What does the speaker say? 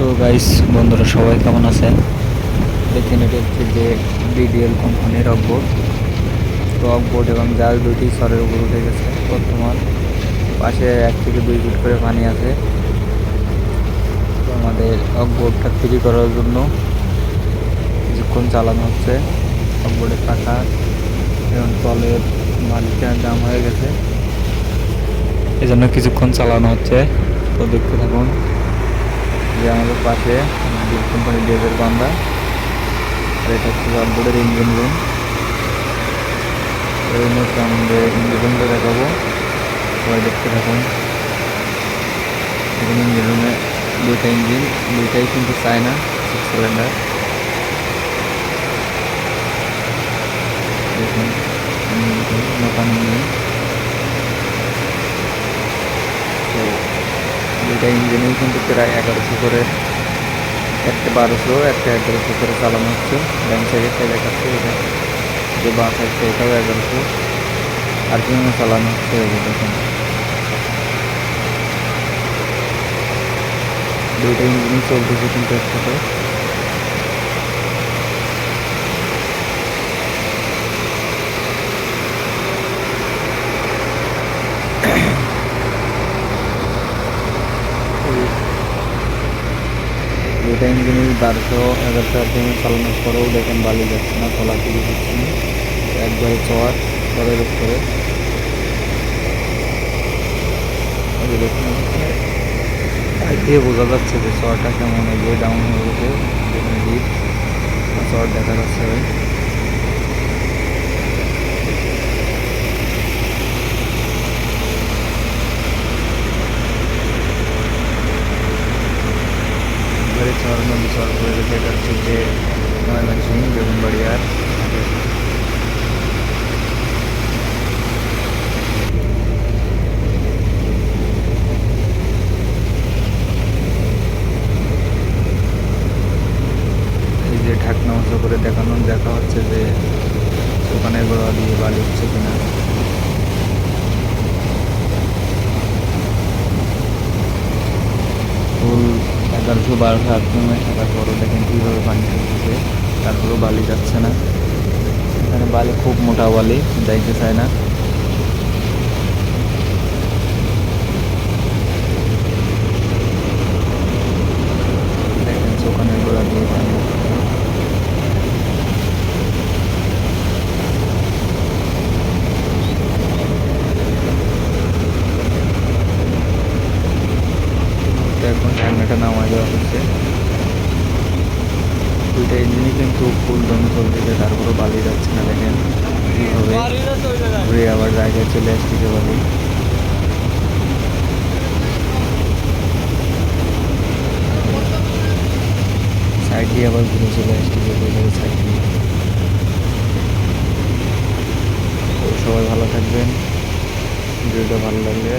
তো গাইস, বন্ধুরা সবাই কেমন আছেন? দেখেন, এটা হচ্ছে যে বিডিএল কোম্পানির রকবোর্ড এবং জাল দুটি সরের উপর উঠে গেছে বর্তমান। পাশে 1 থেকে 2 ফিট করে পানি আছে। তো আমাদের রকবোর্ডটা তৈরি করার জন্য কিছুক্ষণ চালানো হচ্ছে। রকবোর্ডের পাখা এবং তলের মালিকটা জাম হয়ে গেছে, এই জন্য কিছুক্ষণ চালানো হচ্ছে। তো দেখতে থাকুন যে আমাদের পাশে বিল কোম্পানির ডেজের বান্দা, আর এটা হচ্ছে রকবোর্ডের ইঞ্জিন রুম। এই মুহূর্তে আমাদের ইঞ্জিন রুমটা দেখাবো, সবাই দেখতে থাকুন। এখানে ইঞ্জিন রুমে দুইটা ইঞ্জিন, দুইটাই কিন্তু চায়না 6 সিলিন্ডার। দেখুন নতুন ইঞ্জিন। তো দুইটা ইঞ্জিনেই কিন্তু প্রায় 1100 করে, একটা 1200 একটা 1100 করে চালানো হচ্ছে। ডান সাইডেরটা দেখাচ্ছে, এটা যে বাঁ সাইডটা এটাও 1100 আর কি চালানো হচ্ছে। দেখুন দুইটা ইঞ্জিনই চলতেছে কিন্তু একসাথে। দুইটা ইঞ্জিনই 1200 1100 আরপিএমে চালানোর পরেও দেখেন বালি যাচ্ছে না, খোলাখুলি হচ্ছে না, একবারে চরের উপরে। দেখুন দিয়ে বোঝা যাচ্ছে যে চরটা কেমন এগিয়ে ডাউন হয়ে গেছে। যেখানে ডিপ চর দেখা যাচ্ছে ভাই। একবারে চর নদী চর হয়ে গেছে। এটা হচ্ছে যে ময়মনসিংহ বেগুনবাড়িয়ার এই যে ঢাকনা উঁচু করে দেখা হচ্ছে যে দোকানের গোড়া দিয়ে বালি হচ্ছে কিনা। ফুল 1100 1200 আরপিএমে থাকার পরও দেখেন কীভাবে পানি ঢুকতেছে, তারপরেও বালি যাচ্ছে না। এখানে বালি খুব মোটা বালি, যাইতে চায় না। দেখেন দোকানের গোড়া দিয়ে পানি উঠছে। এখন ঢাকনাটা নামাই দেওয়া হচ্ছে। দুইটা ইঞ্জিনই কিন্তু ফুল দমে চলতেছে, তারপরও বালি যাচ্ছে না। দেখেন কীভাবে ঘুরে আবার জায়গায় চলে আসতেছে বালি। সাইড দিয়ে আবার ঘুরে চলে আসতেছে সাইড দিয়ে। তো সবাই ভালো থাকবেন, ভিডিওটা ভালো লাগলে